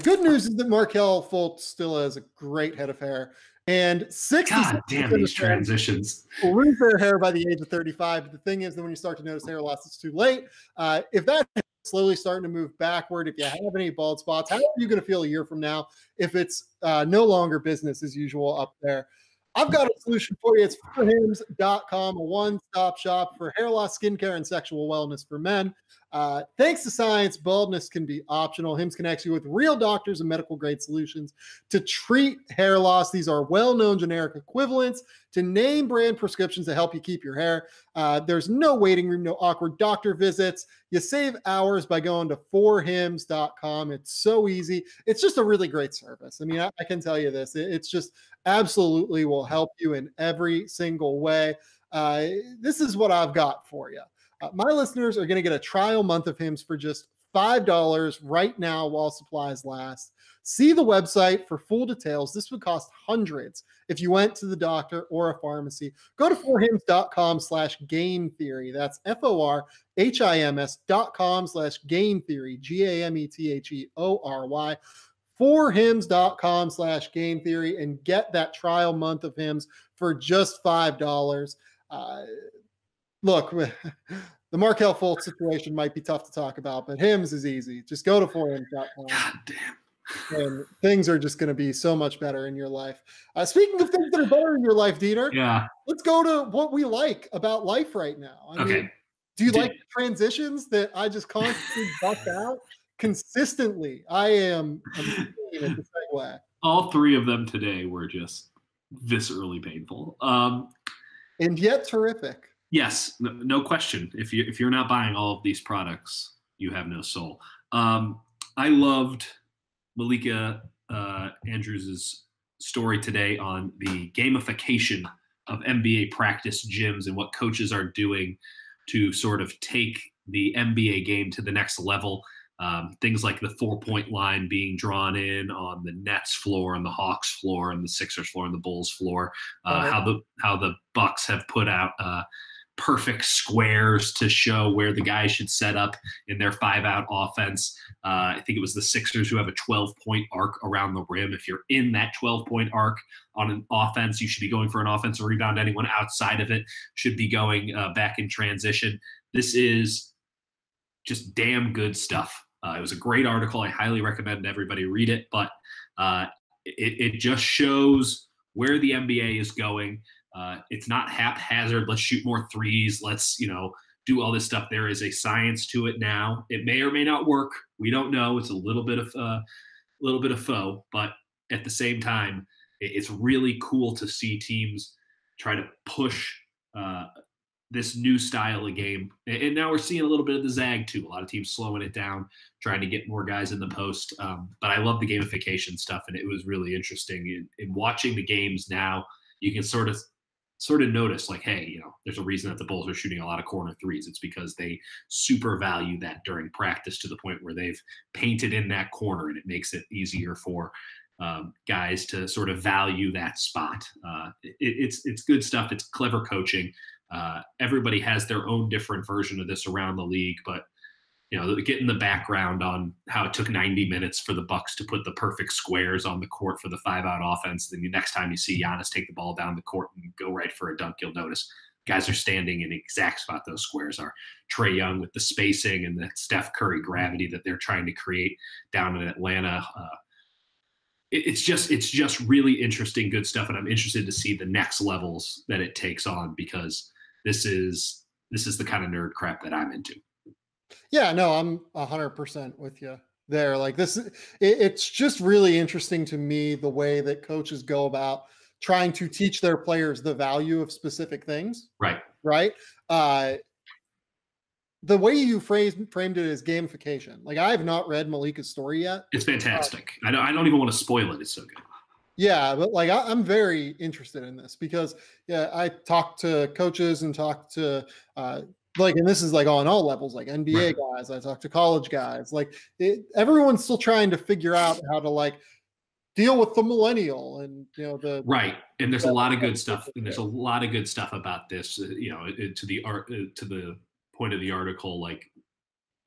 Good news is that Markelle Fultz still has a great head of hair, and 66% God damn of these fans transitions. will lose their hair by the age of 35. But the thing is that when you start to notice hair loss, it's too late. If that hair is slowly starting to move backward, if you have any bald spots, how are you going to feel a year from now if it's no longer business as usual up there? I've got a solution for you. It's forhims.com, a one-stop shop for hair loss, skincare, and sexual wellness for men. Thanks to science, baldness can be optional. Hims connects you with real doctors and medical-grade solutions to treat hair loss. These are well-known generic equivalents to name brand prescriptions to help you keep your hair. There's no waiting room, no awkward doctor visits. You save hours by going to forhims.com. It's so easy. It's just a really great service. I mean, I can tell you this. It's just absolutely will help you in every single way. This is what I've got for you. My listeners are going to get a trial month of Hims for just $5 right now while supplies last. See the website for full details. This would cost hundreds if you went to the doctor or a pharmacy. Go to forhims.com/game theory. That's FORHIMS.com/game theory, GAMETHEORY. Forhims.com/game theory and get that trial month of Hims for just $5. Look, the Markelle Fultz situation might be tough to talk about, but Hims is easy. Just go to forhims.com. God damn. And things are just going to be so much better in your life. Speaking of things that are better in your life, Dieter, let's go to what we like about life right now. I mean, do you like the transitions that I just constantly bust out consistently? I am amazing at the segue. All three of them today were just viscerally painful. And yet terrific. Yes, no question. If you're not buying all of these products, you have no soul. I loved Malika Andrews' story today on the gamification of NBA practice gyms and what coaches are doing to sort of take the NBA game to the next level. Things like the 4-point line being drawn in on the Nets floor, and the Hawks floor, and the Sixers floor, and the Bulls floor. How the Bucks have put out perfect squares to show where the guys should set up in their 5-out offense. I think it was the Sixers who have a 12-point arc around the rim. If you're in that 12-point arc on an offense, you should be going for an offensive rebound. Anyone outside of it should be going back in transition. This is just damn good stuff. It was a great article. I highly recommend everybody read it, but it just shows where the NBA is going. It's not haphazard. Let's shoot more threes. Let's, do all this stuff. There is a science to it now. It may or may not work. We don't know. It's a little bit of faux, but at the same time, it's really cool to see teams try to push this new style of game. And now we're seeing a little bit of the zag too. A lot of teams slowing it down, trying to get more guys in the post. But I love the gamification stuff, and it was really interesting. In watching the games now, you can sort of notice, like, hey, there's a reason that the Bulls are shooting a lot of corner threes. It's because they super value that during practice to the point where they've painted in that corner, and it makes it easier for guys to sort of value that spot. It's good stuff. It's clever coaching. Everybody has their own different version of this around the league, but getting the background on how it took 90 minutes for the Bucks to put the perfect squares on the court for the 5-out offense. Then the next time you see Giannis take the ball down the court and go right for a dunk, you'll notice guys are standing in the exact spot those squares are. Trae Young with the spacing and the Steph Curry gravity that they're trying to create down in Atlanta. It's just really interesting, good stuff, and I'm interested to see the next levels that it takes on, because this is the kind of nerd crap that I'm into. Yeah, no, I'm 100% with you there. Like this, it's just really interesting to me the way that coaches go about trying to teach their players the value of specific things. Right. The way you framed it as gamification. Like, I have not read Malika's story yet. It's fantastic. I don't even want to spoil it. It's so good. Yeah, but like I'm very interested in this because I talk to coaches and talk to and this is like on all levels, like NBA guys. I talk to college guys. Like everyone's still trying to figure out how to deal with the millennial and the right. And there's a lot of good stuff. And there's a lot of good stuff about this. To the point of the article, like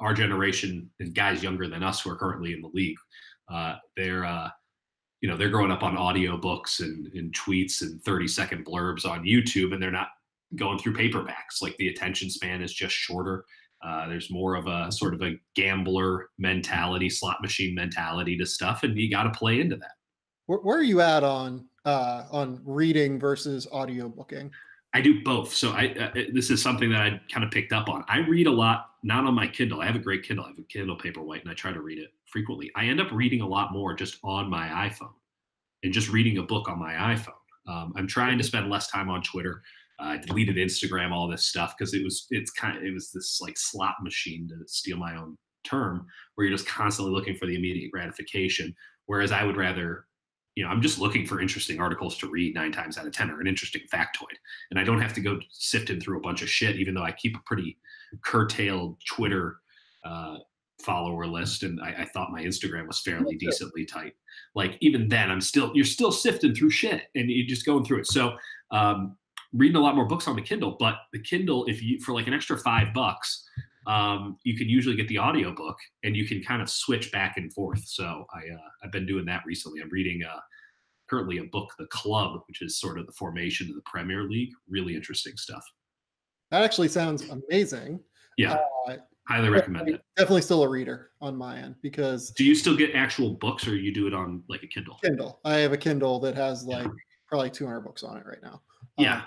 our generation and guys younger than us who are currently in the league, they're they're growing up on audiobooks and tweets and 30-second blurbs on YouTube, and they're not going through paperbacks. Like the attention span is just shorter. There's more of a sort of a gambler mentality, slot machine mentality to stuff, and you got to play into that. Where are you at on reading versus audiobooking? I do both. So this is something that I kind of picked up on. I read a lot, not on my Kindle. I have a great Kindle. I have a Kindle Paperwhite, and I try to read it frequently. I end up reading a lot more just on my iPhone and just reading a book on my iPhone. I'm trying to spend less time on Twitter. I deleted Instagram, all this stuff, because it was this like slot machine, to steal my own term, where you're just constantly looking for the immediate gratification. Whereas I would rather, I'm just looking for interesting articles to read 9 times out of 10, or an interesting factoid. And I don't have to go sifting through a bunch of shit, even though I keep a pretty curtailed Twitter follower list. And I thought my Instagram was fairly decently tight. Like even then you're still sifting through shit and you're just going through it. So reading a lot more books on the Kindle, but the Kindle, if you, for like an extra $5, you can usually get the audiobook and you can kind of switch back and forth. So I've been doing that recently. I'm reading currently a book, The Club, which is sort of the formation of the Premier League. Really interesting stuff. That actually sounds amazing. Yeah. Highly recommend it. Definitely still a reader on my end, because. Do you still get actual books, or you do it on like a Kindle? Kindle. I have a Kindle that has like probably 200 books on it right now. Yeah.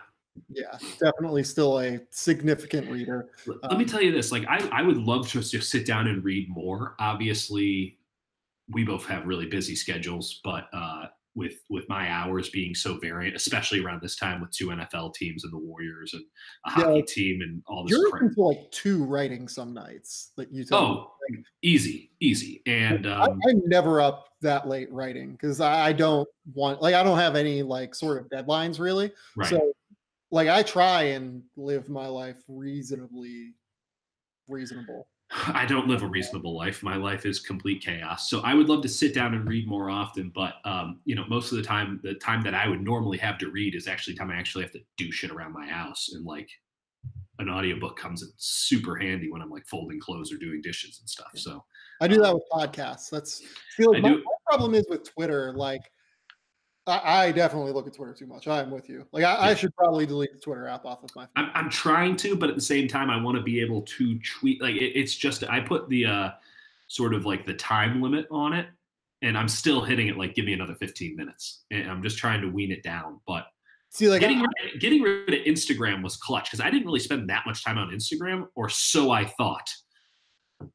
Yeah, definitely still a significant reader. Let me tell you this, like I would love to just sit down and read more. Obviously, we both have really busy schedules, but with my hours being so variant, especially around this time with 2 NFL teams and the Warriors and a hockey team and all this you're crap. into like 2 writing some nights that you tell me. Easy. And I'm never up that late writing, because I don't want, like, I don't have any like sort of deadlines really. Right. So like I try and live my life reasonable. I don't live a reasonable life. My life is complete chaos. So I would love to sit down and read more often, but most of the time that I would normally have to read is actually time I actually have to do shit around my house, and like an audiobook comes in super handy when I'm like folding clothes or doing dishes and stuff. So I do that with podcasts. My problem is with Twitter, like I definitely look at Twitter too much. I am with you. Like I should probably delete the Twitter app off of my phone. I'm trying to, but at the same time, I want to be able to tweet. Like it's just, I put the sort of like the time limit on it, and I'm still hitting it like, give me another 15 minutes. And I'm just trying to wean it down. But see, like getting rid of Instagram was clutch, because I didn't really spend that much time on Instagram, or so I thought.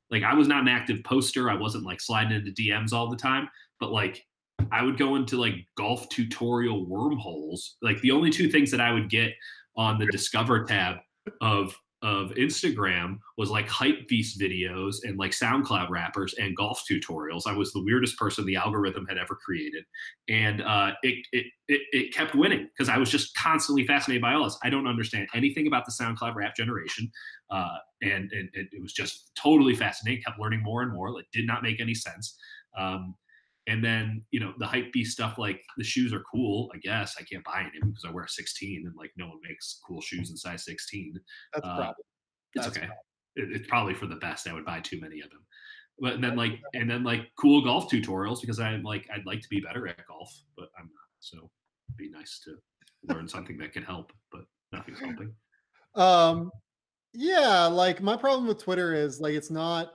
Like I was not an active poster. I wasn't like sliding into DMs all the time, but like I would go into like golf tutorial wormholes. Like the only 2 things that I would get on the Discover tab of Instagram was like hype beast videos and like SoundCloud rappers and golf tutorials. I was the weirdest person the algorithm had ever created. And it kept winning, because I was just constantly fascinated by all this. I don't understand anything about the SoundCloud rap generation. And it was just totally fascinating. Kept learning more and more. It did not make any sense. And then, the hype beast stuff, like the shoes are cool, I guess. I can't buy any because I wear a 16, and like no one makes cool shoes in size 16. That's a problem. It's okay. It's probably for the best. I would buy too many of them. But and then cool golf tutorials, because I'd like to be better at golf, but I'm not. So it'd be nice to learn something that can help, but nothing's helping. Yeah, like my problem with Twitter is like it's not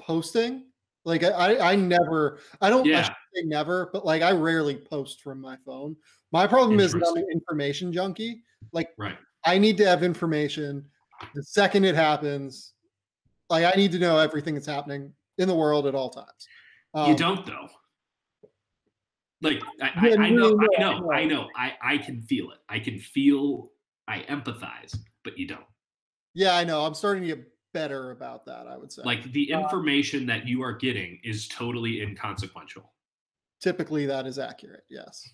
posting. Like I never, I don't, I should say never, but like I rarely post from my phone. My problem is that I'm an information junkie. Like I need to have information the second it happens. Like I need to know everything that's happening in the world at all times. You don't though. Like I know. I can feel it. I empathize, but you don't. Yeah, I know. I'm starting to get better about that, I would say. Like the information that you are getting is totally inconsequential. Typically that is accurate, yes.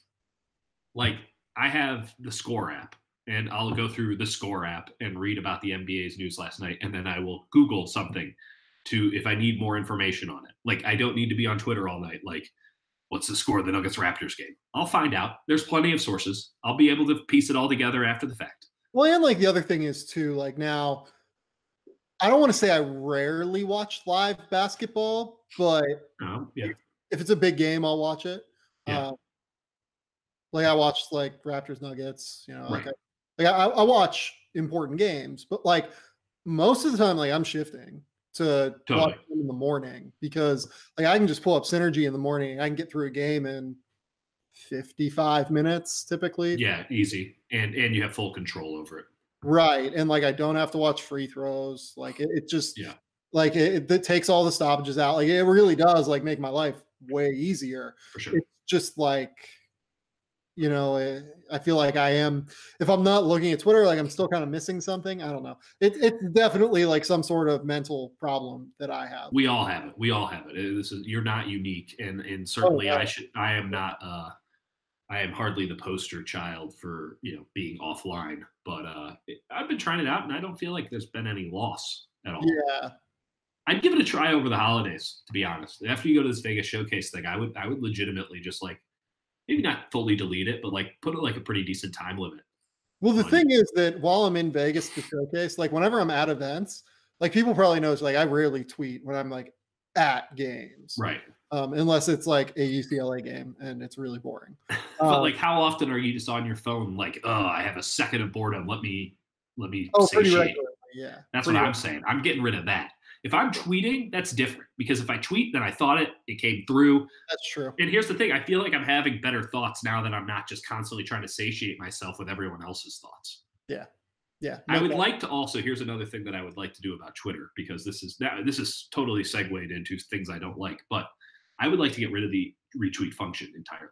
Like I have the Score app, and I'll go through the Score app and read about the NBA's news last night, and then I will Google something if I need more information on it. Like I don't need to be on Twitter all night. Like, what's the score of the Nuggets Raptors game? I'll find out. There's plenty of sources. I'll be able to piece it all together after the fact. Well, and like the other thing is too, like now I don't want to say I rarely watch live basketball, but Yeah. if it's a big game, I'll watch it. Yeah. Like I watched like Raptors Nuggets, Right. I watch important games, but like most of the time, like I'm shifting to watch Totally. them in the morning because like I can just pull up Synergy in the morning. I can get through a game in 55 minutes typically. Yeah. Easy. And you have full control over it. Right. And like I don't have to watch free throws. Like it just Yeah. like it takes all the stoppages out. Like it really does like make my life way easier. For sure. It's just like I feel like I am, if I'm not looking at Twitter, like I'm still kind of missing something. I don't know. It's definitely like some sort of mental problem that I have. We all have it. We all have it. You're not unique. And certainly I am not, I am hardly the poster child for, being offline, but I've been trying it out and I don't feel like there's been any loss at all. Yeah. I'd give it a try over the holidays, to be honest. After you go to this Vegas showcase thing, I would legitimately just like, maybe not fully delete it, but like put it like a pretty decent time limit. Well, the thing is that while I'm in Vegas to showcase, like whenever I'm at events, like people probably knows, like I rarely tweet when I'm like at games, Right? Unless it's like a UCLA game and it's really boring. But like, how often are you just on your phone? Like, oh, I have a second of boredom. Let me pretty satiate. regularly, yeah. That's what I'm saying. I'm getting rid of that. If I'm tweeting, that's different because if I tweet, then I thought it came through. That's true. And here's the thing: I feel like I'm having better thoughts now that I'm not just constantly trying to satiate myself with everyone else's thoughts. Yeah. Yeah. I would like to also. Here's another thing that I would like to do about Twitter because this is totally segued into things I don't like, but I would like to get rid of the retweet function entirely.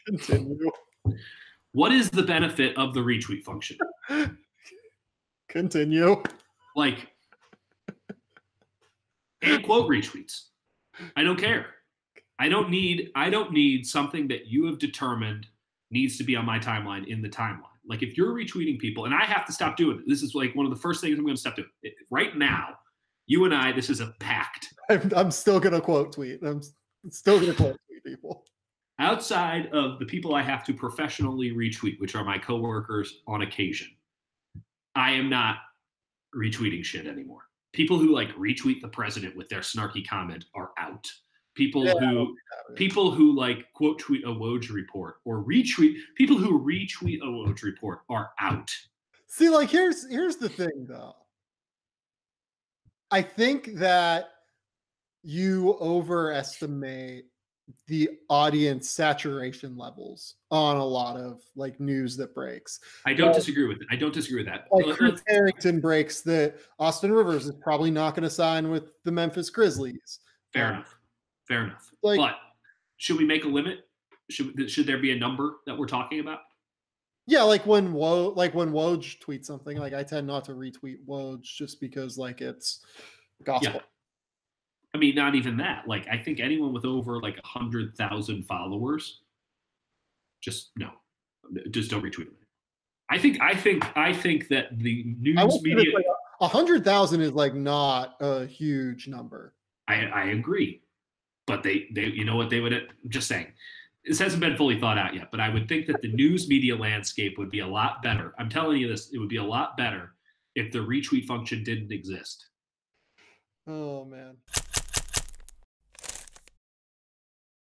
Continue. What is the benefit of the retweet function? Continue. Like, and quote retweets. I don't care. I don't need something that you have determined needs to be on my timeline in the timeline. Like if you're retweeting people, and I have to stop doing it. This is like one of the first things I'm going to stop doing. Right now, you and I, this is a pact. I'm still going to quote tweet. I'm still going to quote tweet people. Outside of the people I have to professionally retweet, which are my coworkers on occasion, I am not retweeting shit anymore. People who like retweet the president with their snarky comment are out. People who like quote tweet a Woj report or retweet people who retweet a Woj report are out. See, like here's the thing though. I think that you overestimate the audience saturation levels on a lot of like news that breaks. I don't disagree with it. I don't disagree with that. Like Chris Harrington breaks that Austin Rivers is probably not going to sign with the Memphis Grizzlies. Fair enough. Like, but should we make a limit? Should there be a number that we're talking about? Yeah, like when Woj tweets something, like I tend not to retweet Woj just because like it's gospel. Yeah. I mean, not even that. Like, I think anyone with over like 100,000 followers, just don't retweet them. I think that the news media, like 100,000 is like not a huge number. I agree, but they you know what they would just saying. This hasn't been fully thought out yet, but I would think that the news media landscape would be a lot better. I'm telling you this, it would be a lot better if the retweet function didn't exist. Oh man.